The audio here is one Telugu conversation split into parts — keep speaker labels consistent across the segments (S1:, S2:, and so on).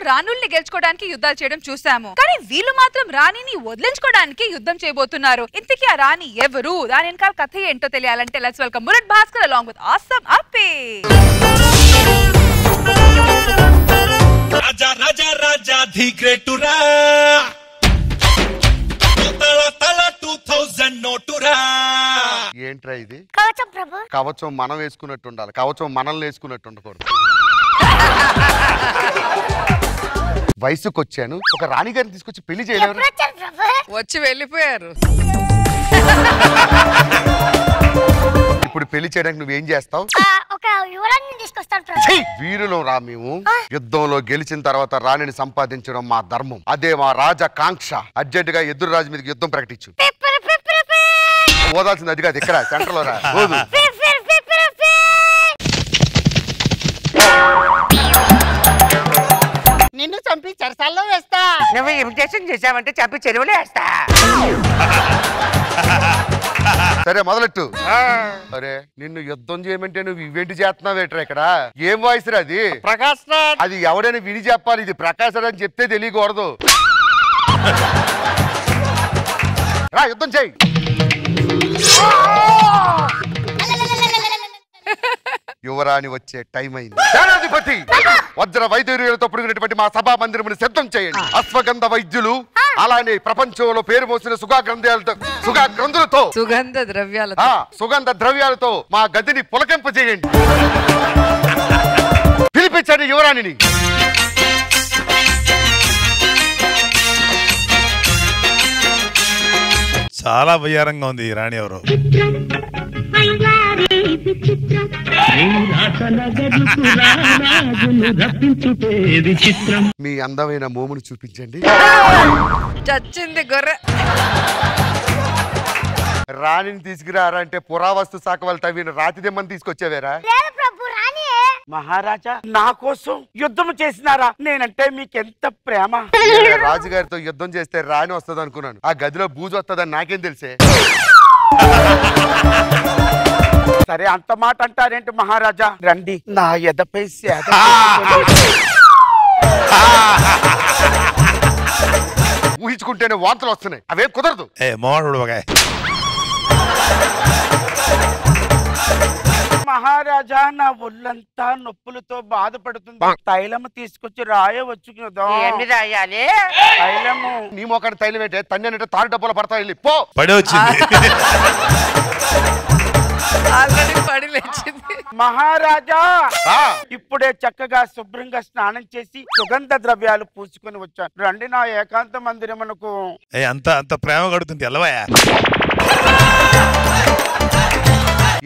S1: రాణుల్ని గెలుచుకోవడానికి యుద్ధాలు చేయడం చూసాము, కానీ వీళ్ళు మాత్రం రాణిని వదిలించుకోవడానికి యుద్ధం చేయబోతున్నారు. ఇంతకీ ఆ రాణి ఎవరు, దాని వెనకాల కథ ఏంటో తెలియాలంటే let's welcome Bullet Bhaskar along with awesome Appi.
S2: Raja Raja Raja the గ్రేటురా తల తల 2000 నోటురా.
S3: ఏంట్రా ఇది?
S4: కవచం ప్రభు.
S3: కవచం మనం వేసుకున్నట్టు ఉండాలి, కవచం మనల్ని వేసుకున్నట్టు ఉండకూడదు. వయసుకు వచ్చాను, ఒక రాణి గారిని తీసుకొచ్చి పెళ్లి చేయలేరు.
S1: వచ్చి వెళ్ళిపోయారు.
S3: ఇప్పుడు పెళ్లి చేయడానికి నువ్వేం చేస్తావు?
S4: ఒక యువరాణిని తీసుకొస్తాను.
S3: వీరులం రా మేము. యుద్ధంలో గెలిచిన తర్వాత రాణిని సంపాదించడం మా ధర్మం, అదే మా రాజకాంక్ష. అర్జెంట్ గా ఎదురు రాజు మీదకి యుద్ధం ప్రకటించు. ఓదాల్సింది అది కాదు, ఇక్కడ సెంటర్ లో రా.
S5: నిన్ను చంపి చెరసాల్లో వేస్తా.
S6: నువ్వు ఇమిటేషన్ చేసావంటే చంపి చెరువులో వేస్తా.
S3: సరే మొదలెట్టు. అరే నిన్ను యుద్ధం చేయమంటే నువ్వు ఈవెంట్ చేస్తున్నావేట్రా ఇక్కడ? ఏం వాయిస్ రా అది?
S5: ప్రకాష్ రాజ్.
S3: అది ఎవడైనా విని చెప్పాలి, ఇది ప్రకాశ్ రాజ్ అని చెప్తే తెలియకూడదు. రా యుద్ధం చేయి. యువరాణి వచ్చే టైం అయింది. సేనాధిపతి వజ్ర వైద్యులతో పుడిగినటువంటి మా సభా మందిరముని సిద్ధం చేయండి. అశ్వగంధ వైద్యులు, అలానే ప్రపంచంలో పేరు మోసిన సుగంధులతో సుగంధ ద్రవ్యాలతో మా గదిని పులకింప చేయండి. పిలిపించండి యువరాణిని.
S2: చాలా వయ్యారంగా ఉంది ఈ రాణి ఎవరు?
S3: మీ అందమైన మోమును చూపించండి.
S1: చచ్చింది గొర్రె.
S3: రాణిని తీసుకురారంటే పురావస్తు శాఖ వాళ్ళు తవ్విన రాతి దెమ్మని తీసుకొచ్చేవేరా?
S6: మహారాజా నా కోసం యుద్ధం చేసినారా? నేనంటే మీకెంత ప్రేమ.
S3: రాజుగారితో యుద్ధం చేస్తే రాణి వస్తుంది అనుకున్నాను, ఆ గదిలో బూజు వస్తుందని నాకేం తెలిసే.
S6: సరే అంత మాట అంటారేంటి మహారాజా? రండి నా ఎదపై
S3: ఊహించుకుంటేనే వాంతులు వస్తున్నాయి, అవే కుదరదు.
S6: మహారాజా నా ఒళ్ళంతా నొప్పులతో బాధపడుతుంది, తైలము తీసుకొచ్చి రాయవచ్చు కదా. ఏమి రాయాలి? తైలము.
S3: నీ మొక్కడి తైలం ఏంటే? తన్నంటే తారు డబ్బులు పడతా వెళ్ళి పో.
S2: పడి వచ్చింది.
S6: మహారాజా ఇప్పుడే చక్కగా శుభ్రంగా స్నానం చేసి సుగంధ ద్రవ్యాలు పూసుకొని వచ్చాను. రండి నా ఏకాంత మందిరమునకు.
S2: అంత ప్రేమ కడుతుంది ఎల్లవయా.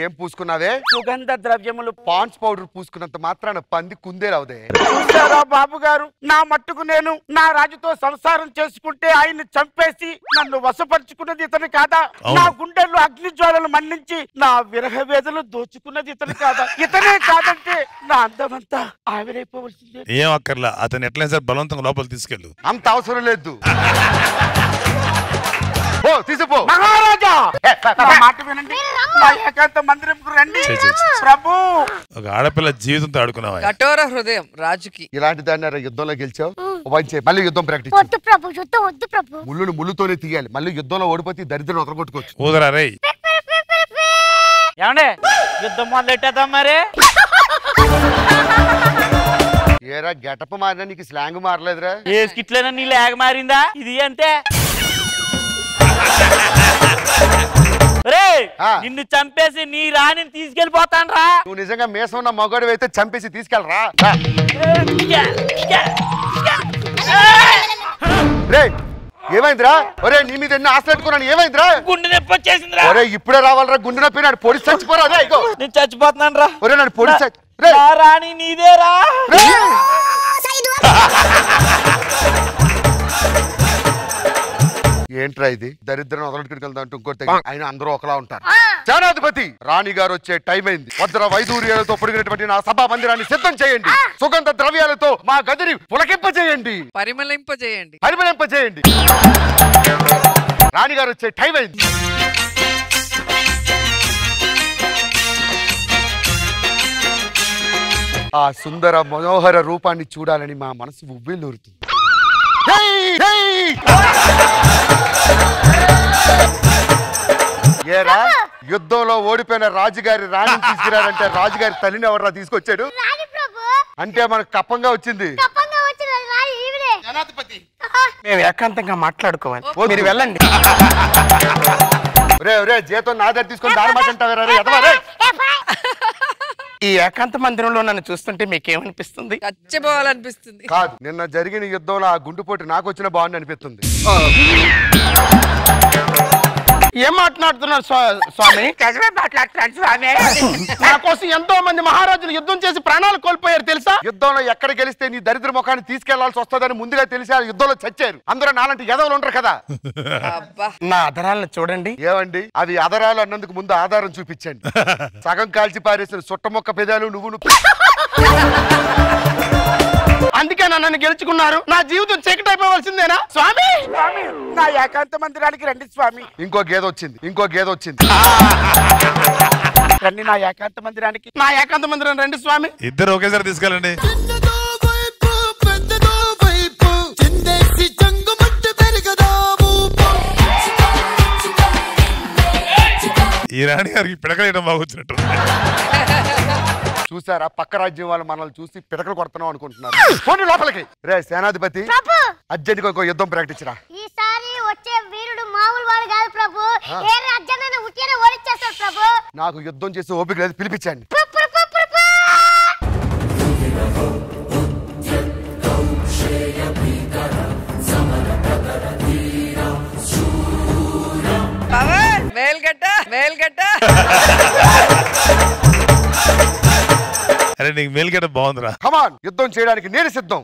S3: ఏం పూసుకున్నావే?
S6: సుగంధ ద్రవ్యములు.
S3: పాండ్స్ పౌడర్ పూసుకున్నంత మాత్రాన పంది కుందేలవుదే.
S6: చూసారా బాబు గారు, నా మట్టుకు నేను నా రాజుతో సంసారం చేసుకుంటే ఆయన్ని చంపేసి నన్ను వశపరుచుకున్నది ఇతను కాదా? నా గుండెల్లో అగ్ని జ్వాలలు మన్నించి నా విరహ వేదలు దోచుకున్నది ఇతను కాదా? ఇతనే కాదంటే నా అందమంతా ఆవిరైపోవలసిందే.
S2: ఏం అక్కర్లా, అతను ఎట్లయినా సరే బలవంతంగా లోపల తీసుకెళ్ళు.
S3: అంత అవసరం లేదు. తీసిపో.
S6: మహారాజా మాట వినండి, నా ఏకాంత మందిరంకు రండి. ప్రభు
S2: ఒక ఆడపిల్ల జీవితంతో ఆడుకున్నావా?
S1: కఠోర హృదయం రాజుకి.
S3: ఇలాంటి దాన్ని యుద్ధంలో గెలిచావు, మళ్ళీ యుద్ధం ప్రాక్టీస్.
S4: వద్దు ప్రభు, యుద్ధం వద్దు ప్రభు.
S3: ముళ్ళును ముళ్ళుతోనే తీయాలి, మళ్ళీ యుద్ధంలో ఓడిపోతే దరిద్రం వదలగొట్టుకోవచ్చు.
S2: ఊదరా రే.
S6: ఏమండే యుద్ధం మొదలెట్టేద్దాం మరి.
S3: ఏరా గెటప్ మారినా నీకు స్లాంగ్ మారలేదురా?
S6: ఏ స్కిట్లైనా నీ లేక మారిందా? ఇది అంతే. నిన్ను చంపేసి నీ రాణిని తీసుకెళ్లిపోతాను రా.
S3: నువ్వు నిజంగా మేసం ఉన్న మగవాడు అయితే చంపేసి తీసుకెళ్ళరా. ఏమైందిరా? ఒరే నీ మీద ఎన్ని ఆశలు పెట్టుకున్నాను, ఏమైందిరా?
S6: గుండె నొప్పి వచ్చేసిందిరా.
S3: ఒరే ఇప్పుడే రావాలరా, గుండె నొప్పి. నాడు పొడి చచ్చిపోరా.
S6: నేను చచ్చిపోతున్నాను రా.
S3: ఒరే నాడు పొడి
S6: రాణి నీదేరా.
S3: ఏంట్రా ఇది? దరిద్రం వదలట్టుకుని వెళ్దాం అంటూ ఇంకోటి ఆయన అందరూ ఒకలా ఉంటారు. సేనాధిపతి రాణి గారు వచ్చే టైం అయింది. వజ్ర వైదూర్యాలతో పొడిగినటువంటి నా సభా మందిరాన్ని సిద్ధం చేయండి. సుగంధ ద్రవ్యాలతో మా గదిని పులకింపజేయండి, పరిమళింపజేయండి. రాణి గారు వచ్చే టైం అయింది. ఆ సుందర మనోహర రూపాన్ని చూడాలని మా మనసు ఉవ్విళ్ళూరుతుంది. ఏరా యుద్ధంలో ఓడిపోయిన రాజుగారి రాణిని తీసుకురారంటే రాజుగారి తల్లిని ఎవరా తీసుకొచ్చాడు? అంటే మనకు కప్పంగా వచ్చింది.
S6: మేము ఏకాంతంగా మాట్లాడుకోవాలి, మీరు వెళ్ళండి.
S3: రే జీతం నా దగ్గర తీసుకొని దారి మాట అంటావే.
S6: ఈ ఏకాంత మందిరంలో నన్ను చూస్తుంటే మీకేమనిపిస్తుంది?
S1: చచ్చిపోవాలనిపిస్తుంది.
S3: కాదు, నిన్న జరిగిన యుద్ధంలో ఆ గుండుపోటు నాకు వచ్చిన బాగుంది అనిపిస్తుంది.
S6: ఏం మాట్లాడుతున్నారు స్వామి? మాట్లాడుతున్నాను స్వామి. నా కోసం ఎంతో మంది మహారాజులు యుద్ధం చేసి ప్రాణాలు కోల్పోయారు తెలుసా?
S3: యుద్ధంలో ఎక్కడ గెలిస్తే నీ దరిద్ర ముఖాన్ని తీసుకెళ్లాల్సి వస్తుందని ముందుగా తెలిసి ఆ యుద్ధంలో చచ్చారు. అందరూ నాలంటి ఎదవలు ఉంటారు కదా.
S6: నా అదరాలను చూడండి.
S3: ఏమండి, అవి అదరాలు అన్నందుకు ముందు ఆధారం చూపించండి. సగం కాల్చి పారేసిన సుట్టమొక్క పెదాలు నువ్వు
S6: అందుకే నన్ను గెలుచుకున్నారు. నా జీవితం చీకటి అయిపోవలసిందేనా స్వామి? నా ఏకాంత మందిరానికి రండి స్వామి.
S3: ఇంకో గేదె వచ్చింది.
S6: రండి నా ఏకాంత మందిరానికి రండి స్వామి.
S2: ఇద్దరు ఒకేసారి తీసుకెళ్ళండి. ఈ రాణి గారికి పిడకలేయడం బాగొచ్చినట్టు.
S3: చూసారా, పక్క రాజ్యం వాళ్ళు మనల్ని చూసి పిడకలు కొడుతున్నాం అనుకుంటున్నారు. పోనీ లోపలికి. రే సేనాధిపతి, అర్జెంట్ గా యుద్ధం ప్రకటించరా.
S4: ఈసారి వచ్చే వీరుడు మామూలు వాడు కాదు ప్రభు. ఏ రాజ్యాన్ని ఉట్టినే ఓడించేస్తాడు ప్రభు.
S3: నాకు యుద్ధం చేసి ఓపిక లేదు, పిలిపించండి.
S2: అరే నీకు మేలుగడ్డ బాగుందిరా.
S3: కమాన్, యుద్ధం చేయడానికి నేను సిద్ధం.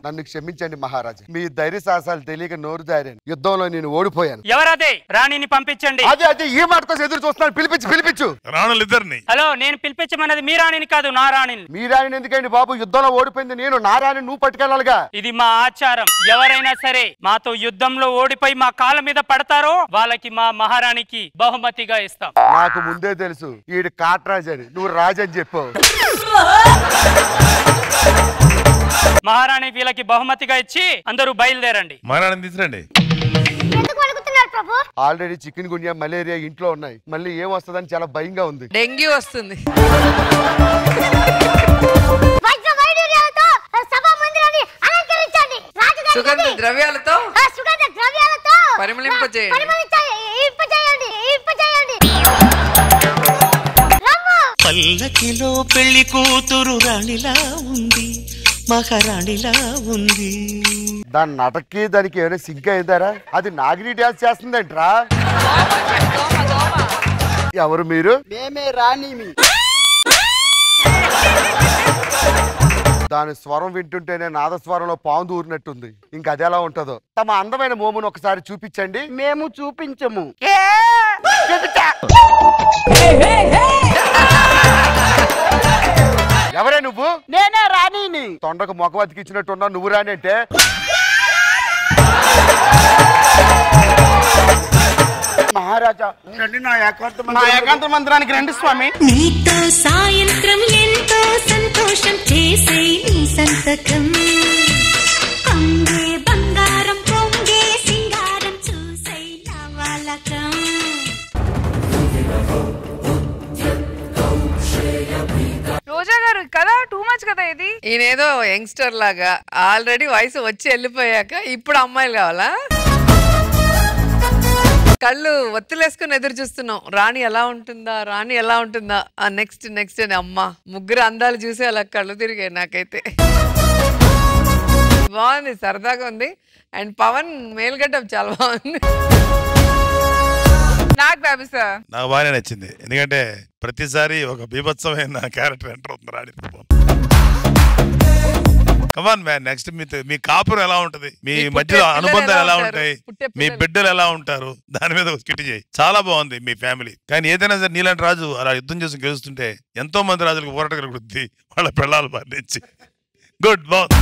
S3: నన్ను క్షమించండి మహారాజా, మీ ధైర్య సాహసాలు తెలియక నోరు జారాను. యుద్ధంలో నేను ఓడిపోయాను.
S7: ఎవరదే? రాణిని పంపించండి.
S3: అదే ఈ మాట కోసం ఎదురు చూస్తున్నాను. పిలిపించు.
S2: రాణులు ఇద్దరిని.
S7: హలో, నేను పిలిపించమన్నది మీ రాణిని కాదు, నా రాణిని.
S3: మీ రాణిని ఎందుకండి బాబు? యుద్ధంలో ఓడిపోయింది నేను, నా రాణి నువ్వు పట్టుకెళ్ళాలిగా.
S7: ఇది మా ఆచారం. ఎవరైనా సరే మాతో యుద్ధంలో ఓడిపోయి మా కాళ్ళ మీద పడతారో వాళ్ళకి మా మహారాణికి బహుమతిగా ఇస్తాం.
S3: నాకు ముందే తెలుసు ఈడు కాట్రాజు అని. నువ్వు రాజని చెప్పు.
S7: మహారాణి వీళ్ళకి బహుమతిగా ఇచ్చి అందరూ బయలుదేరండి.
S2: మహారాణిని తీసుకురండి.
S3: ఆల్రెడీ చికెన్ గున్యా, మలేరియా ఇంట్లో ఉన్నాయి. మళ్ళీ ఏం వస్తుందని చాలా భయంగా ఉంది.
S1: డెంగ్యూ వస్తుంది. సుగంధ ద్రవ్యాలతో పరిమళింపజేయండి.
S8: పల్లకిలో పెళ్లి కూతురు రాణిలా ఉంది, మహారాణిలా ఉంది.
S3: దాని నటకి దానికి ఏమైనా సింక్ అయిందారా? అది నాగిని డాన్స్ చేస్తుందంట్రా. ఎవరు మీరు?
S5: మేమే రాణి.
S3: దాని స్వరం వింటుంటేనే నాదస్వరంలో పాము దూరినట్టుంది. ఇంకా అది ఎలా ఉంటుందో. తమ అందమైన మోమును ఒకసారి చూపించండి.
S5: మేము చూపించము.
S3: ఎవరే నువ్వు?
S5: నేనే రాణిని.
S3: తొండకు మొగవతికి ఇచ్చినట్టున్నా నువ్వు రాని అంటే.
S6: మహారాజా రండి నా ఏకాంత మందిరానికి రండి స్వామి.
S9: నీతో సాయంత్రం ఎంతో సంతోషం చేసే నీ సంతకం, పొంగే బంగారం పొంగే సింగారం చూసే నవలకం.
S1: రోజా గారు కదా, టూ మచ్ కదా ఇది. ఈయనేదో యంగ్స్టర్ లాగా ఆల్రెడీ వయసు వచ్చి వెళ్ళిపోయాక ఇప్పుడు అమ్మాయిలు కావాలా? కళ్ళు ఒత్తిలేసుకుని ఎదురు చూస్తున్నాం. రాణి ఎలా ఉంటుందా నెక్స్ట్ అని. అమ్మ ముగ్గురు అందాలు చూసి అలా కళ్ళు తిరిగాయి నాకైతే. బాగుంది, సరదాగా ఉంది. అండ్ పవన్ మేల్గడ్డ చాలా బాగుంది. నాకు బాబు సార్
S2: నాకు బాగానే నచ్చింది. ఎందుకంటే ప్రతిసారి ఒక బీభత్సమైన క్యారెక్టర్ ఎంటర్ అవుతుంది రాణి. కమాన్ మ్యాన్, నెక్స్ట్ మీ కాపురం ఎలా ఉంటది, మీ మధ్యలో అనుబంధాలు ఎలా ఉంటాయి, మీ బిడ్డలు ఎలా ఉంటారు, దాని మీద స్కిట్ చేయి. చాలా బాగుంది మీ ఫ్యామిలీ. కానీ ఏదైనా సరే నీలాంటి రాజు అలా యుద్ధం చేసి గెలుస్తుంటే ఎంతో మంది రాజులకు పోరాట కలుగుతుంది వాళ్ళ పిల్లలు బాధించి. గుడ్, బాగుంది.